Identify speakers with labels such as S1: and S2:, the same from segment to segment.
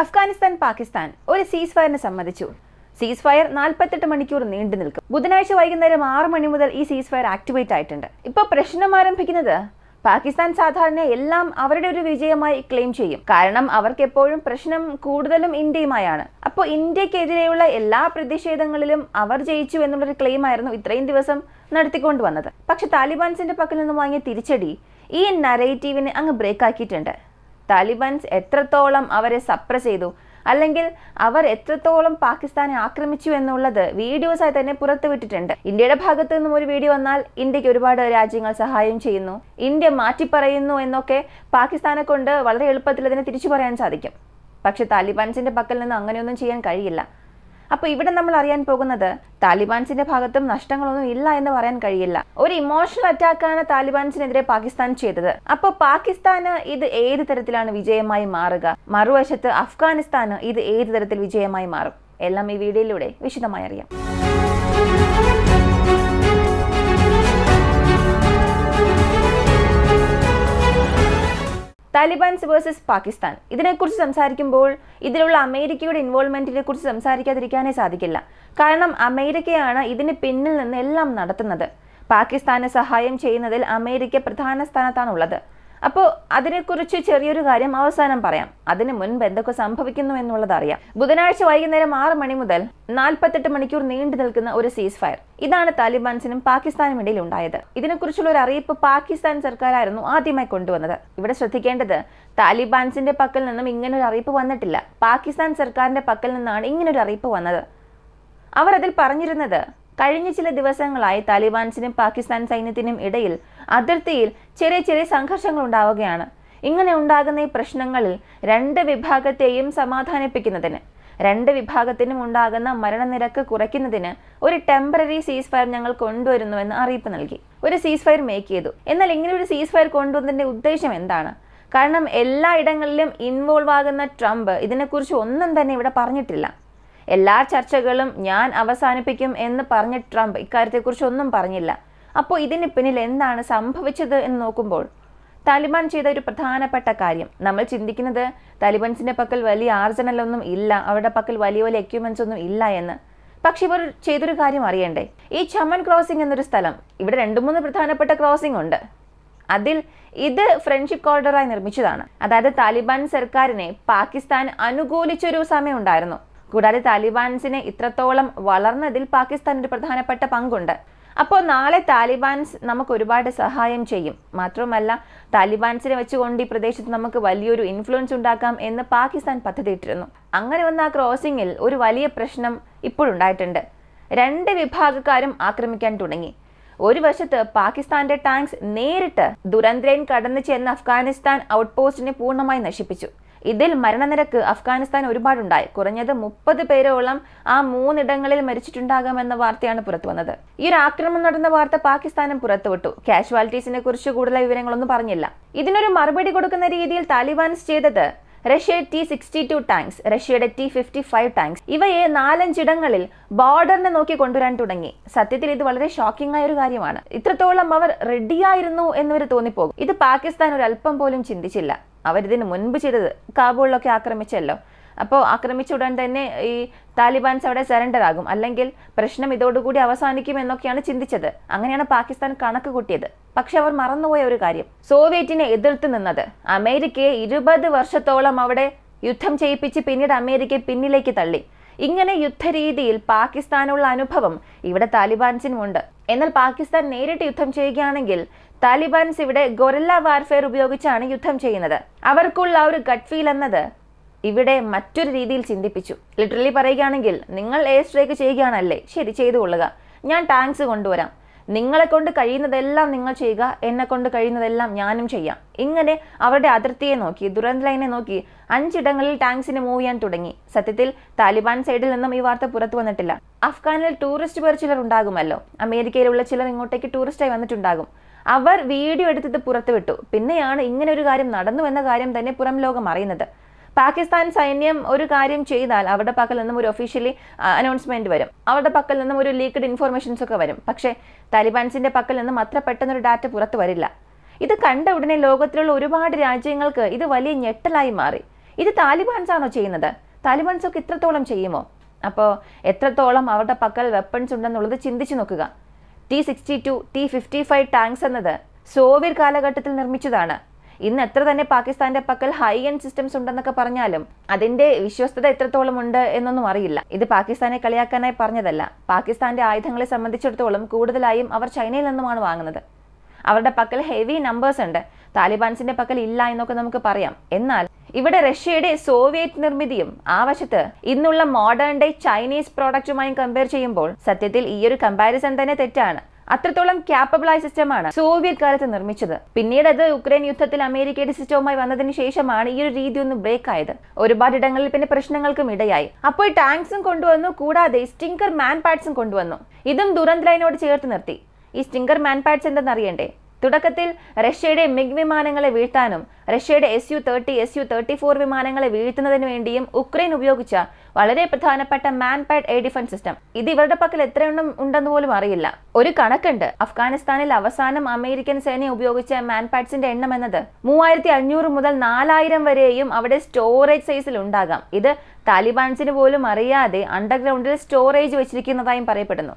S1: അഫ്ഗാനിസ്ഥാൻ പാകിസ്ഥാൻ ഒരു സീസ് ഫയറിന് സമ്മതിച്ചു. സീസ് ഫയർ 48 മണിക്കൂർ നീണ്ടു നിൽക്കും. ബുധനാഴ്ച വൈകുന്നേരം 6 മണി മുതൽ ഈ സീസ് ഫയർ ആക്ടിവേറ്റ് ആയിട്ടുണ്ട്. ഇപ്പോൾ പ്രശ്നം ആരംഭിക്കുന്നത് പാകിസ്ഥാൻ സാധാരണ എല്ലാം അവരുടെ ഒരു വിജയമായി ക്ലെയിം ചെയ്യും. കാരണം അവർക്ക് എപ്പോഴും പ്രശ്നം കൂടുതലും ഇന്ത്യയുമായാണ്. അപ്പോൾ ഇന്ത്യക്കെതിരെയുള്ള എല്ലാ പ്രതിഷേധങ്ങളിലും അവർ ജയിച്ചു എന്നുള്ളൊരു ക്ലെയിം ആയിരുന്നു ഇത്രയും ദിവസം നടത്തിക്കൊണ്ടുവന്നത്. പക്ഷെ താലിബാൻസിന്റെ പക്കൽ നിന്ന് വാങ്ങിയ തിരിച്ചടി ഈ നരേറ്റീവിനെ അങ്ങ് ബ്രേക്ക് ആക്കിയിട്ടുണ്ട്. താലിബാൻസ് എത്രത്തോളം അവരെ സപ്രസ് ചെയ്തു, അല്ലെങ്കിൽ അവർ എത്രത്തോളം പാകിസ്ഥാനെ ആക്രമിച്ചു എന്നുള്ളത് വീഡിയോസായി തന്നെ പുറത്തുവിട്ടിട്ടുണ്ട്. ഇന്ത്യയുടെ ഭാഗത്തു നിന്നും ഒരു വീഡിയോ വന്നാൽ ഇന്ത്യക്ക് ഒരുപാട് രാജ്യങ്ങൾ സഹായം ചെയ്യുന്നു, ഇന്ത്യ മാറ്റിപ്പറയുന്നു എന്നൊക്കെ പാകിസ്ഥാനെ കൊണ്ട് വളരെ എളുപ്പത്തിൽ അതിനെ തിരിച്ചു പറയാൻ സാധിക്കും. പക്ഷെ താലിബാൻസിന്റെ പക്കൽ നിന്ന് അങ്ങനെയൊന്നും ചെയ്യാൻ കഴിയില്ല. അപ്പോൾ ഇവിടെ നമ്മൾ അറിയാൻ പോകുന്നത് താലിബാൻസിന്റെ ഭാഗത്തും നഷ്ടങ്ങളൊന്നും ഇല്ല എന്ന് പറയാൻ കഴിയില്ല. ഒരു ഇമോഷണൽ അറ്റാക്കാണ് താലിബാൻസിനെതിരെ പാകിസ്ഥാൻ ചെയ്തത്. അപ്പോൾ പാകിസ്ഥാന് ഇത് ഏത് തരത്തിലാണ് വിജയമായി മാറുക, മറുവശത്ത് അഫ്ഗാനിസ്ഥാന് ഇത് ഏത് തരത്തിൽ വിജയമായി മാറും, എല്ലാം ഈ വീഡിയോയിലൂടെ വിശദമായി അറിയാം. താലിബാൻസ് വേഴ്സസ് പാകിസ്ഥാൻ, ഇതിനെക്കുറിച്ച് സംസാരിക്കുമ്പോൾ ഇതിലുള്ള അമേരിക്കയുടെ ഇൻവോൾവ്മെന്റിനെ കുറിച്ച് സംസാരിക്കാതിരിക്കാനേ സാധിക്കില്ല. കാരണം അമേരിക്കയാണ് ഇതിന് പിന്നിൽ നിന്ന് എല്ലാം നടത്തുന്നത്. പാകിസ്ഥാന് സഹായം ചെയ്യുന്നതിൽ അമേരിക്ക പ്രധാന സ്ഥാനത്താണുള്ളത്. അപ്പോൾ അതിനെക്കുറിച്ച് ചെറിയൊരു കാര്യം അവസാനം പറയാം. അതിന് മുൻപ് എന്തൊക്കെ സംഭവിക്കുന്നു എന്നുള്ളത് അറിയാം. ബുധനാഴ്ച വൈകുന്നേരം 6 മണി മുതൽ 48 മണിക്കൂർ നീണ്ടു നിൽക്കുന്ന ഒരു സീസ് ഫയർ, ഇതാണ് താലിബാൻസിനും പാകിസ്ഥാനും ഇടയിൽ ഉണ്ടായത്. ഇതിനെക്കുറിച്ചുള്ള ഒരു അറിയിപ്പ് പാകിസ്ഥാൻ സർക്കാരായിരുന്നു ആദ്യമായി കൊണ്ടുവന്നത്. ഇവിടെ ശ്രദ്ധിക്കേണ്ടത്, താലിബാൻസിന്റെ പക്കൽ നിന്നും ഇങ്ങനൊരു അറിയിപ്പ് വന്നിട്ടില്ല. പാകിസ്ഥാൻ സർക്കാരിന്റെ പക്കൽ നിന്നാണ് ഇങ്ങനൊരു അറിയിപ്പ് വന്നത്. അവർ അതിൽ പറഞ്ഞിരുന്നത്, കഴിഞ്ഞ ചില ദിവസങ്ങളായി താലിബാൻസിനും പാകിസ്ഥാൻ സൈന്യത്തിനും ഇടയിൽ അതിർത്തിയിൽ ചെറിയ ചെറിയ സംഘർഷങ്ങൾ ഉണ്ടാവുകയാണ്. ഇങ്ങനെ ഉണ്ടാകുന്ന ഈ പ്രശ്നങ്ങളിൽ രണ്ട് വിഭാഗത്തെയും സമാധാനിപ്പിക്കുന്നതിന്, രണ്ട് വിഭാഗത്തിനും ഉണ്ടാകുന്ന മരണനിരക്ക് കുറയ്ക്കുന്നതിന് ഒരു ടെമ്പററി സീസ് ഫയർ ഞങ്ങൾ കൊണ്ടുവരുന്നുവെന്ന് അറിയിപ്പ് നൽകി. ഒരു സീസ് ഫയർ മേക്ക് ചെയ്തു. എന്നാൽ ഇങ്ങനെ ഒരു സീസ് ഫയർ കൊണ്ടുവന്നതിന്റെ ഉദ്ദേശം എന്താണ്? കാരണം എല്ലായിടങ്ങളിലും ഇൻവോൾവ് ആകുന്ന ട്രംപ് ഇതിനെക്കുറിച്ച് ഒന്നും തന്നെ ഇവിടെ പറഞ്ഞിട്ടില്ല. എല്ലാ ചർച്ചകളും ഞാൻ അവസാനിപ്പിക്കും എന്ന് പറഞ്ഞ ട്രംപ് ഇക്കാര്യത്തെക്കുറിച്ച് ഒന്നും പറഞ്ഞില്ല. അപ്പോൾ ഇതിന് പിന്നിൽ എന്താണ് സംഭവിച്ചത് എന്ന് നോക്കുമ്പോൾ താലിബാൻ ചെയ്ത ഒരു പ്രധാനപ്പെട്ട കാര്യം, നമ്മൾ ചിന്തിക്കുന്നത് താലിബാൻസിന്റെ പക്കൽ വലിയ ആർസനലൊന്നും ഇല്ല, അവരുടെ പക്കൽ വലിയ വലിയ എക്യുപ്മെന്റ്സ് ഒന്നും ഇല്ല എന്ന്. പക്ഷെ ഇവർ ചെയ്തൊരു കാര്യം അറിയണ്ടേ? ഈ ചമൻ ക്രോസിംഗ് എന്നൊരു സ്ഥലം, ഇവിടെ 2-3 പ്രധാനപ്പെട്ട ക്രോസിംഗ് ഉണ്ട്. അതിൽ ഇത് ഫ്രണ്ട്ഷിപ്പ് കോറിഡറായി നിർമ്മിച്ചതാണ്. അതായത് താലിബാൻ സർക്കാരിനെ പാകിസ്ഥാൻ അനുകൂലിച്ചൊരു സമയം ഉണ്ടായിരുന്നു. കൂടാതെ താലിബാൻസിനെ ഇത്രത്തോളം വളർന്നതിൽ പാകിസ്ഥാൻ ഒരു പ്രധാനപ്പെട്ട പങ്കുണ്ട്. അപ്പോൾ നാളെ താലിബാൻസ് നമുക്ക് ഒരുപാട് സഹായം ചെയ്യും. മാത്രമല്ല താലിബാൻസിനെ വെച്ചുകൊണ്ട് ഈ പ്രദേശത്ത് നമുക്ക് വലിയൊരു ഇൻഫ്ലുവൻസ് ഉണ്ടാക്കാം എന്ന് പാകിസ്ഥാൻ പദ്ധതിയിട്ടിരുന്നു. അങ്ങനെ വന്ന ആ ക്രോസിംഗിൽ ഒരു വലിയ പ്രശ്നം ഇപ്പോഴുണ്ടായിട്ടുണ്ട്. രണ്ട് വിഭാഗക്കാരും ആക്രമിക്കാൻ തുടങ്ങി. ഒരു വശത്ത് പാകിസ്ഥാന്റെ ടാങ്ക്സ് നേരിട്ട് ദുരന്ത് ലൈൻ കടന്നു ചെന്ന് അഫ്ഗാനിസ്ഥാൻ ഔട്ട് പോസ്റ്റിനെ പൂർണ്ണമായി നശിപ്പിച്ചു. ഇതിൽ മരണനിരക്ക് അഫ്ഗാനിസ്ഥാൻ ഒരുപാടുണ്ടായി. കുറഞ്ഞത് 30 പേരോളം ആ 3 ഇടങ്ങളിൽ മരിച്ചിട്ടുണ്ടാകാമെന്ന വാർത്തയാണ് പുറത്തു വന്നത്. ഈ ഒരു ആക്രമണം നടന്ന വാർത്ത പാകിസ്ഥാനും പുറത്തുവിട്ടു. കാഷ്വാലിറ്റീസിനെ കുറിച്ച് കൂടുതൽ വിവരങ്ങളൊന്നും പറഞ്ഞില്ല. ഇതിനൊരു മറുപടി കൊടുക്കുന്ന രീതിയിൽ താലിബാൻസ് ചെയ്തത് റഷ്യയുടെ T-62 ടാങ്ക്സ്, റഷ്യയുടെ T-55 ടാങ്ക്സ്, ഇവയെ 4-5 ഇടങ്ങളിൽ ബോർഡറിനെ നോക്കി കൊണ്ടുവരാൻ തുടങ്ങി. സത്യത്തിൽ ഇത് വളരെ ഷോക്കിംഗ് ആയ ഒരു കാര്യമാണ്. ഇത്രത്തോളം അവർ റെഡിയായിരുന്നു എന്നിവർ തോന്നിപ്പോകും. ഇത് പാകിസ്ഥാൻ ഒരു അല്പം പോലും ചിന്തിച്ചില്ല. അവരിതിന് മുൻപ് ചെയ്തത് കാബൂളിലൊക്കെ ആക്രമിച്ചല്ലോ. അപ്പോൾ ആക്രമിച്ച ഉടൻ തന്നെ ഈ താലിബാൻസ് അവിടെ സറണ്ടർ ആകും, അല്ലെങ്കിൽ പ്രശ്നം ഇതോടുകൂടി അവസാനിക്കും എന്നൊക്കെയാണ് ചിന്തിച്ചത്. അങ്ങനെയാണ് പാകിസ്ഥാൻ കണക്ക് കൂട്ടിയത്. പക്ഷെ അവർ മറന്നുപോയ ഒരു കാര്യം, സോവിയറ്റിനെ എതിർത്ത് നിന്നത് അമേരിക്കയെ 20 വർഷത്തോളം അവിടെ യുദ്ധം ചെയ്യിപ്പിച്ച് പിന്നീട് അമേരിക്കയെ പിന്നിലേക്ക് തള്ളി. ഇങ്ങനെ യുദ്ധരീതിയിൽ പാകിസ്ഥാനുള്ള അനുഭവം ഇവിടെ താലിബാൻസിനുമുണ്ട്. എന്നാൽ പാകിസ്ഥാൻ നേരിട്ട് യുദ്ധം ചെയ്യുകയാണെങ്കിൽ താലിബാൻസ് ഇവിടെ ഗൊറില്ല വാർഫെയർ ഉപയോഗിച്ചാണ് യുദ്ധം ചെയ്യുന്നത്. അവർക്കുള്ള ഒരു ഗട്ട് ഫീൽ എന്നത് ഇവിടെ മറ്റൊരു രീതിയിൽ ചിന്തിപ്പിച്ചു. ലിറ്ററലി പറയുകയാണെങ്കിൽ, നിങ്ങൾ എയർ സ്ട്രൈക്ക് ചെയ്യുകയാണല്ലേ, ശരി, ചെയ്തു കൊള്ളുക, ഞാൻ ടാങ്ക്സ് കൊണ്ടുവരാം, നിങ്ങളെ കൊണ്ട് കഴിയുന്നതെല്ലാം നിങ്ങൾ ചെയ്യുക, എന്നെ കൊണ്ട് കഴിയുന്നതെല്ലാം ഞാനും ചെയ്യാം. ഇങ്ങനെ അവരുടെ അതിർത്തിയെ നോക്കി, ദുരന്ത് ലൈനെ നോക്കി 5 ഇടങ്ങളിൽ ടാങ്ക്സിനെ മൂവ് ചെയ്യാൻ തുടങ്ങി. സത്യത്തിൽ താലിബാൻ സൈഡിൽ നിന്നും ഈ വാർത്ത പുറത്തു വന്നിട്ടില്ല. അഫ്ഗാനിൽ ടൂറിസ്റ്റ് പേർ ചിലർ ഉണ്ടാകുമല്ലോ, അമേരിക്കയിലുള്ള ചിലർ ഇങ്ങോട്ടേക്ക് ടൂറിസ്റ്റായി വന്നിട്ടുണ്ടാകും. അവർ വീഡിയോ എടുത്തിട്ട് പുറത്തുവിട്ടു. പിന്നെയാണ് ഇങ്ങനെ ഒരു കാര്യം നടന്നു എന്ന കാര്യം തന്നെ പുറം ലോകം അറിയുന്നത്. പാകിസ്ഥാൻ സൈന്യം ഒരു കാര്യം ചെയ്താൽ അവരുടെ പക്കൽ നിന്നും ഒരു ഒഫീഷ്യലി അനൗൺസ്മെന്റ് വരും, അവരുടെ പക്കൽ നിന്നും ഒരു ലീക്ക്ഡ് ഇൻഫർമേഷൻസ് ഒക്കെ വരും. പക്ഷേ താലിബാൻസിന്റെ പക്കൽ നിന്നും അത്ര പെട്ടെന്നൊരു ഡാറ്റ പുറത്തു വരില്ല. ഇത് കണ്ട ഉടനെ ലോകത്തിലുള്ള ഒരുപാട് രാജ്യങ്ങൾക്ക് ഇത് വലിയ ഞെട്ടലായി മാറി. ഇത് താലിബാൻസ് ആണോ ചെയ്യുന്നത്? താലിബാൻസ് ഒക്കെ ഇത്രത്തോളം ചെയ്യുമോ? അപ്പോൾ എത്രത്തോളം അവരുടെ പക്കൽ വെപ്പൺസ് ഉണ്ടെന്നുള്ളത് ചിന്തിച്ചു നോക്കുക. T-62, T-55 ടാങ്ക്സ് എന്നത് സോവിയറ്റ് കാലഘട്ടത്തിൽ നിർമ്മിച്ചതാണ്. ഇന്ന് എത്ര തന്നെ പാകിസ്ഥാന്റെ പക്കൽ ഹൈ എൻഡ് സിസ്റ്റംസ് ഉണ്ടെന്നൊക്കെ പറഞ്ഞാലും അതിന്റെ വിശ്വസ്തത എത്രത്തോളം ഉണ്ട് എന്നൊന്നും അറിയില്ല. ഇത് പാകിസ്ഥാനെ കളിയാക്കാനായി പറഞ്ഞതല്ല. പാകിസ്ഥാന്റെ ആയുധങ്ങളെ സംബന്ധിച്ചിടത്തോളം കൂടുതലായും അവർ ചൈനയിൽ നിന്നുമാണ് വാങ്ങുന്നത്. അവരുടെ പക്കൽ ഹെവി നമ്പേഴ്സ് ഉണ്ട്. താലിബാൻസിന്റെ പക്കൽ ഇല്ല എന്നൊക്കെ നമുക്ക് പറയാം. എന്നാൽ ഇവിടെ റഷ്യയുടെ സോവിയറ്റ് നിർമ്മിതിയും ആ വശത്ത് ഇന്നുള്ള മോഡേൺ ഡേ ചൈനീസ് പ്രോഡക്റ്റുമായും കമ്പയർ ചെയ്യുമ്പോൾ സത്യത്തിൽ ഈ ഒരു കമ്പാരിസൺ തന്നെ തെറ്റാണ്. അത്രത്തോളം ക്യാപ്പബിൾ ആയ സിസ്റ്റമാണ് സോവിയറ്റ് കാലത്ത് നിർമ്മിച്ചത്. പിന്നീട് അത് യുക്രൈൻ യുദ്ധത്തിൽ അമേരിക്കയുടെ സിസ്റ്റവുമായി വന്നതിന് ശേഷമാണ് ഈ ഒരു രീതി ഒന്ന് ബ്രേക്ക് ആയത്. ഒരുപാട് ഇടങ്ങളിൽ പിന്നെ പ്രശ്നങ്ങൾക്കും ഇടയായി. അപ്പോൾ ടാങ്ക്സും കൊണ്ടുവന്നു, കൂടാതെ സ്റ്റിങ്കർ മാൻ പാഡ്സും കൊണ്ടുവന്നു. ഇതും ദുരന്ത് ലൈനോട് ചേർത്ത് നിർത്തി. ഈ സ്റ്റിങ്കർ മാൻ പാഡ്സ് എന്തെന്നറിയണ്ടേ? തുടക്കത്തിൽ റഷ്യയുടെ മിഗ് വിമാനങ്ങളെ വീഴ്ത്താനും റഷ്യയുടെ Su-30, Su-34 വിമാനങ്ങളെ വീഴ്ത്തുന്നതിന് വേണ്ടിയും ഉക്രൈൻ ഉപയോഗിച്ച വളരെ പ്രധാനപ്പെട്ട മാൻ പാഡ് എയർ ഡിഫൻസ് സിസ്റ്റം. ഇത് ഇവരുടെ പക്കൽ എത്രയെണ്ണം ഉണ്ടെന്ന് പോലും അറിയില്ല. ഒരു കണക്കുണ്ട്. അഫ്ഗാനിസ്ഥാനിൽ അവസാനം അമേരിക്കൻ സേന ഉപയോഗിച്ച മാൻ പാഡ്സിന്റെ എണ്ണം എന്നത് 3500 മുതൽ 4000 വരെയും അവിടെ സ്റ്റോറേജ് സൈസിൽ ഉണ്ടാകാം. ഇത് താലിബാൻസിന് പോലും അറിയാതെ അണ്ടർഗ്രൗണ്ടിൽ സ്റ്റോറേജ് വെച്ചിരിക്കുന്നതായും പറയപ്പെടുന്നു.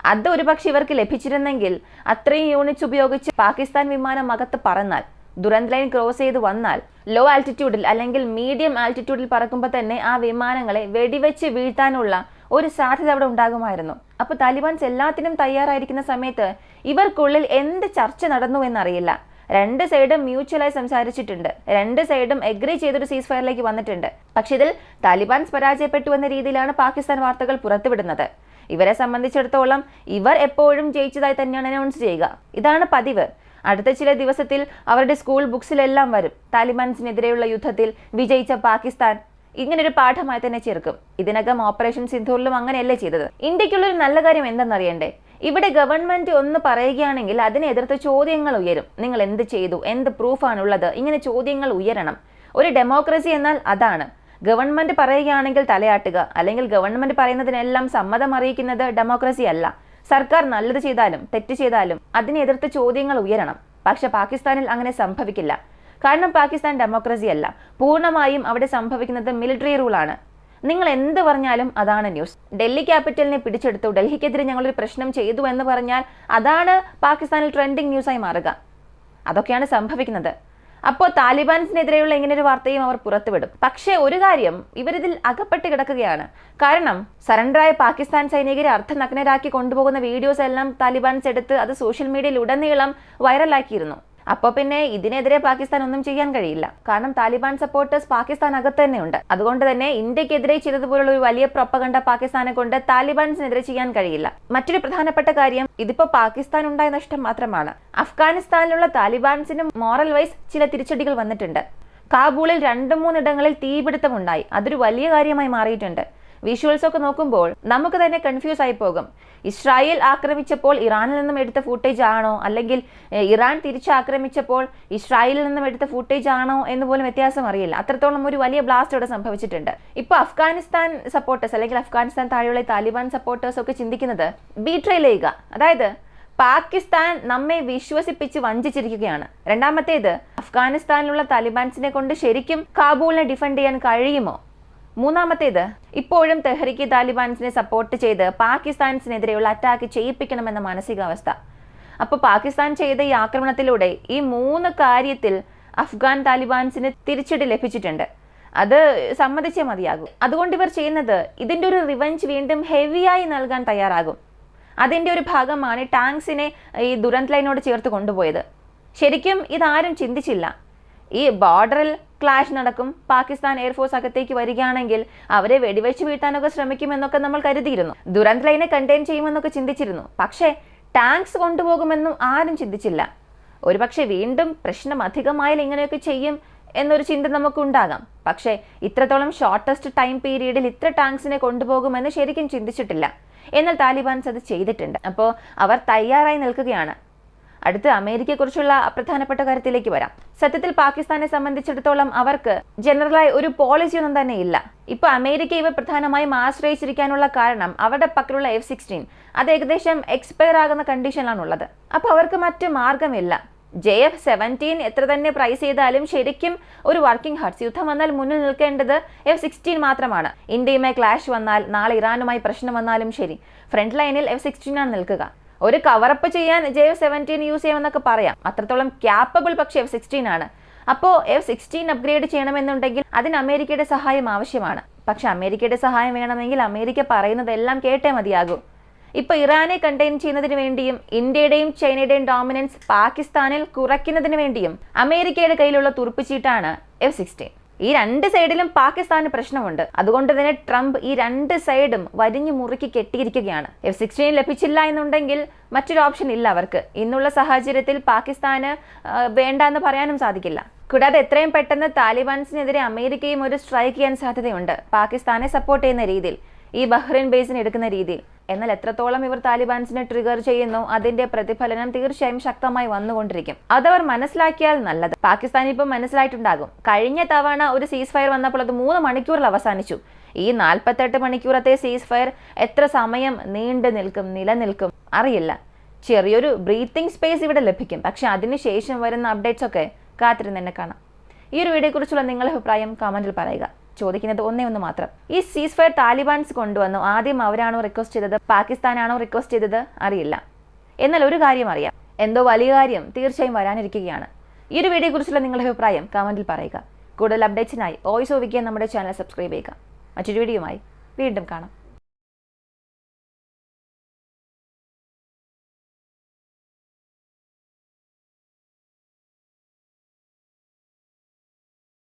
S1: അത് ഒരുപക്ഷെ ഇവർക്ക് ലഭിച്ചിരുന്നെങ്കിൽ അത്രയും യൂണിറ്റ്സ് ഉപയോഗിച്ച് പാകിസ്ഥാൻ വിമാനം അകത്ത് പറന്നാൽ, ദുരന്ത് ലൈൻ ക്രോസ് ചെയ്ത് വന്നാൽ, ലോ ആൾട്ടിറ്റ്യൂഡിൽ അല്ലെങ്കിൽ മീഡിയം ആൾട്ടിറ്റ്യൂഡിൽ പറക്കുമ്പോൾ തന്നെ ആ വിമാനങ്ങളെ വെടിവെച്ച് വീഴ്ത്താനുള്ള ഒരു സാധ്യത അവിടെ ഉണ്ടാകുമായിരുന്നു. അപ്പോൾ താലിബാൻസ് എല്ലാത്തിനും തയ്യാറായിരിക്കുന്ന സമയത്ത് ഇവർക്കുള്ളിൽ എന്ത് ചർച്ച നടന്നു എന്നറിയില്ല. രണ്ട് സൈഡും മ്യൂച്വലായി സംസാരിച്ചിട്ടുണ്ട്. രണ്ട് സൈഡും എഗ്രി ചെയ്തൊരു സീസ് ഫയറിലേക്ക് വന്നിട്ടുണ്ട്. പക്ഷെ ഇതിൽ താലിബാൻസ് പരാജയപ്പെട്ടു എന്ന രീതിയിലാണ് പാകിസ്ഥാൻ വാർത്തകൾ പുറത്തുവിടുന്നത്. ഇവരെ സംബന്ധിച്ചിടത്തോളം ഇവർ എപ്പോഴും ജയിച്ചതായി തന്നെയാണ് അനൗൺസ് ചെയ്യുക. ഇതാണ് പതിവ്. അടുത്ത ചില ദിവസത്തിൽ അവരുടെ സ്കൂൾ ബുക്സിലെല്ലാം വരും താലിബാൻസിനെതിരെയുള്ള യുദ്ധത്തിൽ വിജയിച്ച പാകിസ്ഥാൻ. ഇങ്ങനൊരു പാഠമായി തന്നെ ചേർക്കും. ഇതിനകം ഓപ്പറേഷൻ സിന്ധൂറിലും അങ്ങനെയല്ലേ ചെയ്തത്. ഇന്ത്യക്കുള്ളൊരു നല്ല കാര്യം എന്തെന്നറിയണ്ടേ? ഇവിടെ ഗവൺമെന്റ് ഒന്ന് പറയുകയാണെങ്കിൽ അതിനെ എതിർത്ത് ചോദ്യങ്ങൾ ഉയരും. നിങ്ങൾ എന്ത് ചെയ്തു, എന്ത് പ്രൂഫാണുള്ളത്, ഇങ്ങനെ ചോദ്യങ്ങൾ ഉയരണം. ഒരു ഡെമോക്രസി എന്നാൽ അതാണ്. ഗവൺമെന്റ് പറയുകയാണെങ്കിൽ തലയാട്ടുക, അല്ലെങ്കിൽ ഗവൺമെന്റ് പറയുന്നതിനെല്ലാം സമ്മതം അറിയിക്കുന്നത് ഡെമോക്രസി അല്ല. സർക്കാർ നല്ലത് ചെയ്താലും തെറ്റ് ചെയ്താലും അതിനെ എതിർത്ത് ചോദ്യങ്ങൾ ഉയരണം. പക്ഷെ പാകിസ്ഥാനിൽ അങ്ങനെ സംഭവിക്കില്ല. കാരണം പാകിസ്ഥാൻ ഡെമോക്രസി അല്ല. പൂർണ്ണമായും അവിടെ സംഭവിക്കുന്നത് മിലിറ്ററി റൂളാണ്. നിങ്ങൾ എന്ത് പറഞ്ഞാലും അതാണ് ന്യൂസ്. ഡൽഹി ക്യാപിറ്റലിനെ പിടിച്ചെടുത്തു, ഡൽഹിക്കെതിരെ ഞങ്ങളൊരു പ്രശ്നം ചെയ്തു എന്ന് പറഞ്ഞാൽ അതാണ് പാകിസ്ഥാനിൽ ട്രെൻഡിങ് ന്യൂസായി മാറുക. അതൊക്കെയാണ് സംഭവിക്കുന്നത്. അപ്പോൾ താലിബാൻസിനെതിരെയുള്ള ഇങ്ങനൊരു വാർത്തയും അവർ പുറത്തുവിടും. പക്ഷേ ഒരു കാര്യം, ഇവരിതിൽ അകപ്പെട്ട് കിടക്കുകയാണ്. കാരണം സറണ്ടറായ പാകിസ്ഥാൻ സൈനികരെ അർദ്ധനഗ്നരാക്കി കൊണ്ടുപോകുന്ന വീഡിയോസ് എല്ലാം താലിബാൻസ് എടുത്ത് അത് സോഷ്യൽ മീഡിയയിൽ ഉടനീളം വൈറലാക്കിയിരുന്നു. അപ്പോൾ പിന്നെ ഇതിനെതിരെ പാകിസ്ഥാൻ ഒന്നും ചെയ്യാൻ കഴിയില്ല. കാരണം താലിബാൻ സപ്പോർട്ടേഴ്സ് പാകിസ്ഥാൻ അകത്ത് തന്നെ ഉണ്ട്. അതുകൊണ്ട് തന്നെ ഇന്ത്യക്കെതിരെ ചെയ്തതുപോലുള്ള ഒരു വലിയ പ്രൊപ്പഗണ്ട പാകിസ്ഥാനെ കൊണ്ട് താലിബാൻസിനെതിരെ ചെയ്യാൻ കഴിയില്ല. മറ്റൊരു പ്രധാനപ്പെട്ട കാര്യം, ഇതിപ്പോ പാകിസ്ഥാൻ ഉണ്ടായ നഷ്ടം മാത്രമാണ്. അഫ്ഗാനിസ്ഥാനിലുള്ള താലിബാൻസിനും മോറൽ വൈസ് ചില തിരിച്ചടികൾ വന്നിട്ടുണ്ട്. കാബൂളിൽ 2-3 ഇടങ്ങളിൽ തീപിടുത്തമുണ്ടായി. അതൊരു വലിയ കാര്യമായി മാറിയിട്ടുണ്ട്. വിഷ്വൽസ് ഒക്കെ നോക്കുമ്പോൾ നമുക്ക് തന്നെ കൺഫ്യൂസ് ആയി പോകും. ഇസ്രായേൽ ആക്രമിച്ചപ്പോൾ ഇറാനിൽ നിന്നും എടുത്ത ഫുട്ടേജ് ആണോ, അല്ലെങ്കിൽ ഇറാൻ തിരിച്ചാക്രമിച്ചപ്പോൾ ഇസ്രായേലിൽ നിന്നും എടുത്ത ഫുട്ടേജ് ആണോ എന്ന് പോലും വ്യത്യാസം അറിയില്ല. അത്രത്തോളം ഒരു വലിയ ബ്ലാസ്റ്റ് ഇവിടെ സംഭവിച്ചിട്ടുണ്ട്. ഇപ്പൊ അഫ്ഗാനിസ്ഥാൻ സപ്പോർട്ടേഴ്സ് അല്ലെങ്കിൽ അഫ്ഗാനിസ്ഥാൻ താഴെയുള്ള താലിബാൻ സപ്പോർട്ടേഴ്സ് ഒക്കെ ചിന്തിക്കുന്നത് ബീട്രേൽ ചെയ്യുക, അതായത് പാകിസ്ഥാൻ നമ്മെ വിശ്വസിപ്പിച്ച് വഞ്ചിച്ചിരിക്കുകയാണ്. രണ്ടാമത്തേത്, അഫ്ഗാനിസ്ഥാനിലുള്ള താലിബാൻസിനെ കൊണ്ട് ശരിക്കും കാബൂളിനെ ഡിഫെൻഡ് ചെയ്യാൻ കഴിയുമോ? മൂന്നാമത്തേത്, ഇപ്പോഴും തെഹ്രിക്ക് താലിബാൻസിനെ സപ്പോർട്ട് ചെയ്ത് പാകിസ്ഥാൻസിനെതിരെയുള്ള അറ്റാക്ക് ചെയ്യിപ്പിക്കണമെന്ന മാനസികാവസ്ഥ. അപ്പോൾ പാകിസ്ഥാൻ ചെയ്ത ഈ ആക്രമണത്തിലൂടെ ഈ 3 കാര്യത്തിൽ അഫ്ഗാൻ താലിബാൻസിന് തിരിച്ചടി ലഭിച്ചിട്ടുണ്ട്. അത് സമ്മതിച്ചേ മതിയാകും. അതുകൊണ്ട് ഇവർ ചെയ്യുന്നത് ഇതിൻ്റെ ഒരു റിവഞ്ച് വീണ്ടും ഹെവിയായി നൽകാൻ തയ്യാറാകും. അതിൻ്റെ ഒരു ഭാഗമാണ് ടാങ്ക്സിനെ ഈ ദുരന്ത് ലൈനോട് ചേർത്ത് കൊണ്ടുപോയത്. ശരിക്കും ഇതാരും ചിന്തിച്ചില്ല. ഈ ബോർഡറിൽ ക്ലാഷ് നടക്കും, പാകിസ്ഥാൻ എയർഫോഴ്സ് അകത്തേക്ക് വരികയാണെങ്കിൽ അവരെ വെടിവെച്ച് വീഴ്ത്താനൊക്കെ ശ്രമിക്കുമെന്നൊക്കെ നമ്മൾ കരുതിയിരുന്നു. ദുരന്ത് ലൈനെ കണ്ടെയ്ൻ ചെയ്യുമെന്നൊക്കെ ചിന്തിച്ചിരുന്നു. പക്ഷേ ടാങ്ക്സ് കൊണ്ടുപോകുമെന്നും ആരും ചിന്തിച്ചില്ല. ഒരുപക്ഷെ വീണ്ടും പ്രശ്നം അധികമായാൽ ഇങ്ങനെയൊക്കെ ചെയ്യും എന്നൊരു ചിന്ത നമുക്കുണ്ടാകാം. പക്ഷേ ഇത്രത്തോളം ഷോർട്ടസ്റ്റ് ടൈം പീരീഡിൽ ഇത്ര ടാങ്ക്സിനെ കൊണ്ടുപോകുമെന്ന് ശരിക്കും ചിന്തിച്ചിട്ടില്ല. എന്നാൽ താലിബാൻസ് അത് ചെയ്തിട്ടുണ്ട്. അപ്പോൾ അവർ തയ്യാറായി നിൽക്കുകയാണ്. അടുത്ത് അമേരിക്കയെക്കുറിച്ചുള്ള പ്രധാനപ്പെട്ട കാര്യത്തിലേക്ക് വരാം. സത്യത്തിൽ പാകിസ്ഥാനെ സംബന്ധിച്ചിടത്തോളം അവർക്ക് ജനറലായി ഒരു പോളിസി ഒന്നും തന്നെ ഇല്ല. ഇപ്പൊ അമേരിക്ക ഇവ പ്രധാനമായും ആശ്രയിച്ചിരിക്കാനുള്ള കാരണം അവരുടെ പക്കലുള്ള F-16 അത് ഏകദേശം എക്സ്പയർ ആകുന്ന കണ്ടീഷനിലാണുള്ളത്. അപ്പോൾ അവർക്ക് മറ്റു മാർഗമില്ല. JF-17 എത്ര തന്നെ പ്രൈസ് ചെയ്താലും ശരിക്കും ഒരു വർക്കിംഗ് ഹാർട്സ് യുദ്ധം വന്നാൽ മുന്നിൽ നിൽക്കേണ്ടത് F-16 മാത്രമാണ്. ഇന്ത്യയുമായി ക്ലാഷ് വന്നാൽ, നാളെ ഇറാനുമായി പ്രശ്നം വന്നാലും ശരി, ഫ്രണ്ട് ലൈനിൽ F-16 ആണ് നിൽക്കുക. ഒരു കവറപ്പ് ചെയ്യാൻ JF-17 യൂസ് ചെയ്യാമെന്നൊക്കെ പറയാം. അത്രത്തോളം ക്യാപ്പബിൾ പക്ഷേ F-16 ആണ്. അപ്പോൾ F-16 അപ്ഗ്രേഡ് ചെയ്യണമെന്നുണ്ടെങ്കിൽ അതിന് അമേരിക്കയുടെ സഹായം ആവശ്യമാണ്. പക്ഷെ അമേരിക്കയുടെ സഹായം വേണമെങ്കിൽ അമേരിക്ക പറയുന്നതെല്ലാം കേട്ടേ മതിയാകൂ. ഇപ്പോൾ ഇറാനെ കണ്ടെയ്ൻ ചെയ്യുന്നതിന് വേണ്ടിയും ഇന്ത്യയുടെയും ചൈനയുടെയും ഡോമിനൻസ് പാകിസ്ഥാനിൽ കുറയ്ക്കുന്നതിന് വേണ്ടിയും അമേരിക്കയുടെ കയ്യിലുള്ള തുറുപ്പുചീട്ടാണ് F-16. ഈ രണ്ട് സൈഡിലും പാകിസ്ഥാന് പ്രശ്നമുണ്ട്. അതുകൊണ്ട് തന്നെ ട്രംപ് ഈ രണ്ട് സൈഡും വരിഞ്ഞു മുറുക്കി കെട്ടിയിരിക്കുകയാണ്. F-16 ലഭിച്ചില്ല എന്നുണ്ടെങ്കിൽ മറ്റൊരു ഓപ്ഷൻ ഇല്ല അവർക്ക്. ഇന്നുള്ള സാഹചര്യത്തിൽ പാകിസ്ഥാന് വേണ്ട എന്ന് പറയാനും സാധിക്കില്ല. കൂടാതെ എത്രയും പെട്ടെന്ന് താലിബാൻസിനെതിരെ അമേരിക്കയും ഒരു സ്ട്രൈക്ക് ചെയ്യാൻ സാധ്യതയുണ്ട്, പാകിസ്ഥാനെ സപ്പോർട്ട് ചെയ്യുന്ന രീതിയിൽ, ഈ ബഹ്റൈൻ ബേസിന് എടുക്കുന്ന രീതിയിൽ. എന്നാൽ എത്രത്തോളം ഇവർ താലിബാൻസിനെ ട്രിഗർ ചെയ്യുന്നു അതിന്റെ പ്രതിഫലനം തീർച്ചയായും ശക്തമായി വന്നുകൊണ്ടിരിക്കും. അതവർ മനസ്സിലാക്കിയാൽ നല്ലത്. പാകിസ്ഥാൻ ഇപ്പം മനസ്സിലായിട്ടുണ്ടാകും. കഴിഞ്ഞ തവണ ഒരു സീസ് ഫയർ വന്നപ്പോൾ അത് 3 മണിക്കൂറിൽ അവസാനിച്ചു. ഈ 48 മണിക്കൂറത്തെ സീസ് ഫയർ എത്ര സമയം നീണ്ടു നിൽക്കും, നിലനിൽക്കും അറിയില്ല. ചെറിയൊരു ബ്രീത്തിങ് സ്പേസ് ഇവിടെ ലഭിക്കും. പക്ഷെ അതിനുശേഷം വരുന്ന അപ്ഡേറ്റ്സ് ഒക്കെ കാത്തിരുന്ന് തന്നെ കാണാം. ഈ ഒരു വീഡിയോയെക്കുറിച്ചുള്ള നിങ്ങളുടെ അഭിപ്രായം കമന്റിൽ പറയുക. ചോദിക്കുന്നത് ഒന്ന് മാത്രം, ഈ സീസ് ഫയർ താലിബാൻസ് കൊണ്ടുവന്നു. ആദ്യം അവരാണോ റിക്വസ്റ്റ് ചെയ്തത്, പാകിസ്ഥാനാണോ റിക്വസ്റ്റ് ചെയ്തത് അറിയില്ല. എന്നാൽ ഒരു കാര്യം അറിയാം, എന്തോ വലിയ കാര്യം തീർച്ചയായും വരാനിരിക്കുകയാണ്. ഈ ഒരു വീഡിയോയെക്കുറിച്ചുള്ള നിങ്ങളുടെ അഭിപ്രായം കമന്റിൽ പറയുക. കൂടുതൽ അപ്ഡേറ്റ്സിനായി വോയിസ് ഓഫ് വിക്കിയ നമ്മുടെ ചാനൽ സബ്സ്ക്രൈബ് ചെയ്യുക. മറ്റൊരു വീഡിയോയുമായി വീണ്ടും കാണാം.